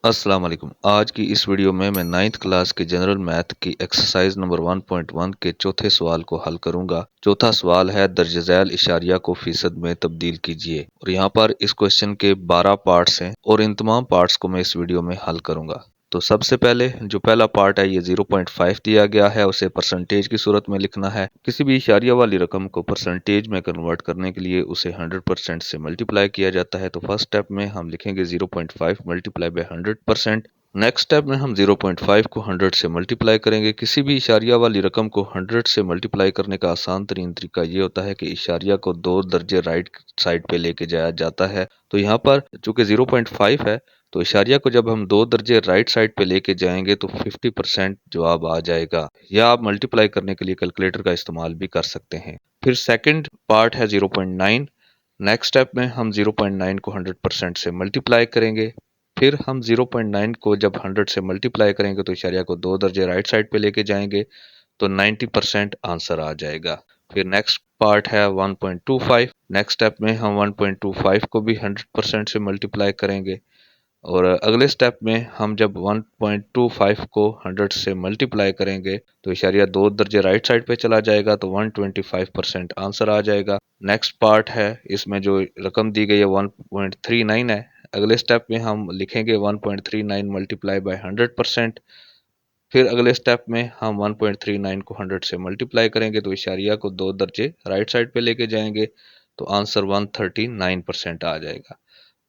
अस्सलाम वालेकुम। आज की इस वीडियो में मैं 9th क्लास के जनरल मैथ की एक्सरसाइज नंबर 1.1 के चौथे सवाल को हल करूंगा। चौथा सवाल है दर्ज झैल इशारिया को फीसद में तब्दील कीजिए। और यहाँ पर इस क्वेश्चन के 12 पार्ट्स हैं और इन तमाम पार्ट्स को मैं इस वीडियो में हल करूंगा। तो सबसे पहले जो पहला पार्ट है ये 0.5 दिया गया है, उसे परसेंटेज की सूरत में लिखना है। किसी भी इशारिया वाली रकम को परसेंटेज में कन्वर्ट करने के लिए उसे 100% से मल्टीप्लाई किया जाता है। तो फर्स्ट स्टेप में हम लिखेंगे 0.5 मल्टीप्लाई बाय 100%। नेक्स्ट स्टेप में हम 0.5 को 100 से मल्टीप्लाई करेंगे। किसी भी इशारिया वाली रकम को 100 से मल्टीप्लाई करने का आसान तरीन तरीका ये होता है कि इशारिया को 2 दर्जे राइट साइड पे लेके जाया जाता है। तो यहाँ पर चूंकि 0.5 है तो इशारिया को जब हम 2 दर्जे राइट साइड पे लेके जाएंगे तो 50% जवाब आ जाएगा। या आप मल्टीप्लाई करने के लिए कैलकुलेटर का इस्तेमाल भी कर सकते हैं। फिर सेकंड पार्ट है 0.9। नेक्स्ट स्टेप में हम 0.9 को 100% से मल्टीप्लाई करेंगे। फिर हम 0.9 को जब 100 से मल्टीप्लाई करेंगे तो इशारिया को 2 दर्जे राइट साइड पे लेके जाएंगे तो 90% आंसर आ जाएगा। फिर नेक्स्ट पार्ट है 1.25। नेक्स्ट स्टेप में हम 1.25 को भी 100% से मल्टीप्लाई करेंगे और अगले स्टेप में हम जब 1.25 को 100 से मल्टीप्लाई करेंगे तो इशारिया 2 दर्जे राइट साइड पे चला जाएगा तो 125% आंसर आ जाएगा। नेक्स्ट पार्ट है, इसमें जो रकम दी गई है 1.39 है। अगले स्टेप में हम लिखेंगे 1.39 मल्टीप्लाई बाय 100%। फिर अगले स्टेप में हम 1.39 को 100 से मल्टीप्लाई करेंगे तो इशारिया को 2 दर्जे राइट साइड पे लेके जाएंगे तो आंसर 139% आ जाएगा।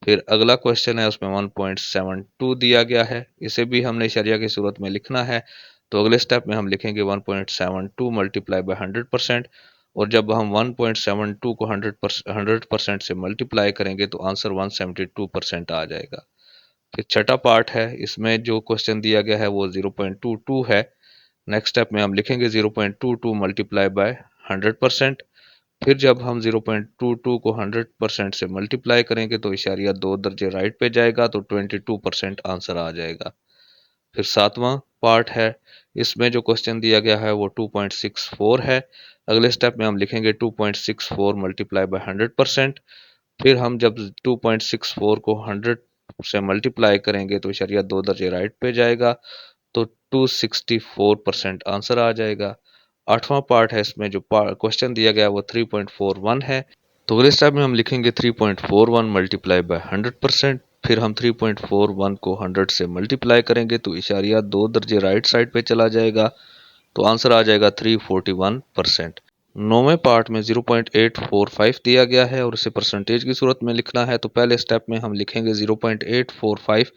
फिर अगला क्वेश्चन है, उसमें 1.72 दिया गया है, इसे भी हमने इशारिया की सूरत में लिखना है। तो अगले स्टेप में हम लिखेंगे 1.72 मल्टीप्लाई बाय 100%। और जब हम 1.72 को 100% से मल्टीप्लाई करेंगे तो आंसर 172% आ जाएगा। फिर छठा पार्ट है, इसमें जो क्वेश्चन दिया गया है वो 0.22 है। नेक्स्ट स्टेप में हम लिखेंगे 0.22 मल्टीप्लाई बाय 100%। फिर जब हम 0.22 को 100% से मल्टीप्लाई करेंगे तो इशारिया 2 दर्जे राइट पे जाएगा तो 22% आंसर आ जाएगा। फिर सातवां पार्ट है, इसमें जो क्वेश्चन दिया गया है वो 2.64 है। अगले स्टेप में हम लिखेंगे 2.64 मल्टीप्लाई बाय 100%। फिर हम जब 2.64 को 100 से मल्टीप्लाई करेंगे तो इशारिया 2 दर्जे राइट पे जाएगा तो 264% आंसर आ जाएगा। आठवां पार्ट है, इसमें जो क्वेश्चन दिया गया है वो 3.41 है। तो अगले स्टेप में हम लिखेंगे 3.41 मल्टीप्लाई बाय 100%। फिर हम 3.41 को 100 से मल्टीप्लाई करेंगे तो इशारिया 2 दर्जे राइट साइड पे चला जाएगा तो आंसर आ जाएगा 341%। नौवें पार्ट में 0.845 दिया गया है और इसे परसेंटेज की सूरत में लिखना है। तो पहले स्टेप में हम लिखेंगे 0.845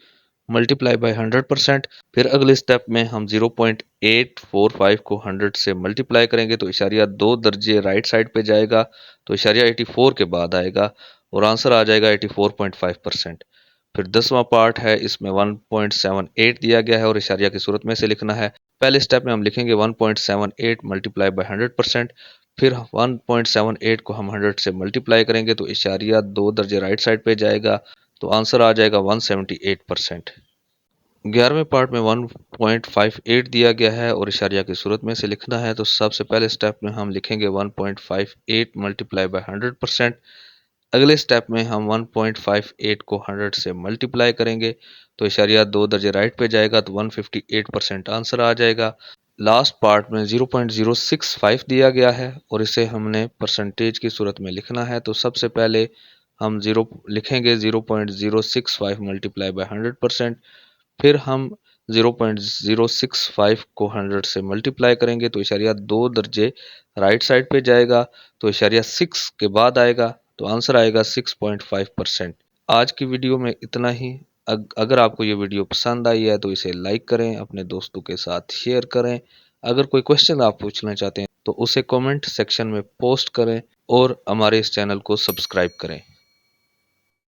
मल्टीप्लाई बाय 100%। फिर अगले स्टेप में हम 0.845 को 100 से मल्टीप्लाई करेंगे तो इशारिया 2 दर्जे राइट साइड पे जाएगा तो इशारिया 84 के बाद आएगा और आंसर आ जाएगा 84.5%। फिर 10वां पार्ट है, इसमें 1.78 दिया गया है और इशारिया की सूरत में से लिखना है। पहले स्टेप में हम लिखेंगे 1.78 मल्टीप्लाई बाय 100%। फिर 1.78 को हम 100 से मल्टीप्लाई करेंगे तो इशारिया 2 दर्जे राइट साइड पे जाएगा तो आंसर आ जाएगा 178%। 11वें पार्ट में 1.58 दिया गया है और इशारिया की सूरत में से लिखना है। तो सबसे पहले स्टेप में हम लिखेंगे 1.58 मल्टीप्लाई बाय 100%। अगले स्टेप में हम 1.58 को 100 से मल्टीप्लाई करेंगे तो इशारिया 2 दर्जे राइट पे जाएगा तो 158% आंसर आ जाएगा। लास्ट पार्ट में 0.065 दिया गया है और इसे हमने परसेंटेज की सूरत में लिखना है। तो सबसे पहले हम लिखेंगे 0.065 मल्टीप्लाई बाय 100%। फिर हम 0.065 को 100 से मल्टीप्लाई करेंगे तो इशारिया 2 दर्जे राइट साइड पे जाएगा तो इशारिया 6 के बाद आएगा तो आंसर आएगा 6.5%। आज की वीडियो में इतना ही। अगर आपको ये वीडियो पसंद आई है तो इसे लाइक करें, अपने दोस्तों के साथ शेयर करें। अगर कोई क्वेश्चन आप पूछना चाहते हैं तो उसे कमेंट सेक्शन में पोस्ट करें और हमारे इस चैनल को सब्सक्राइब करें।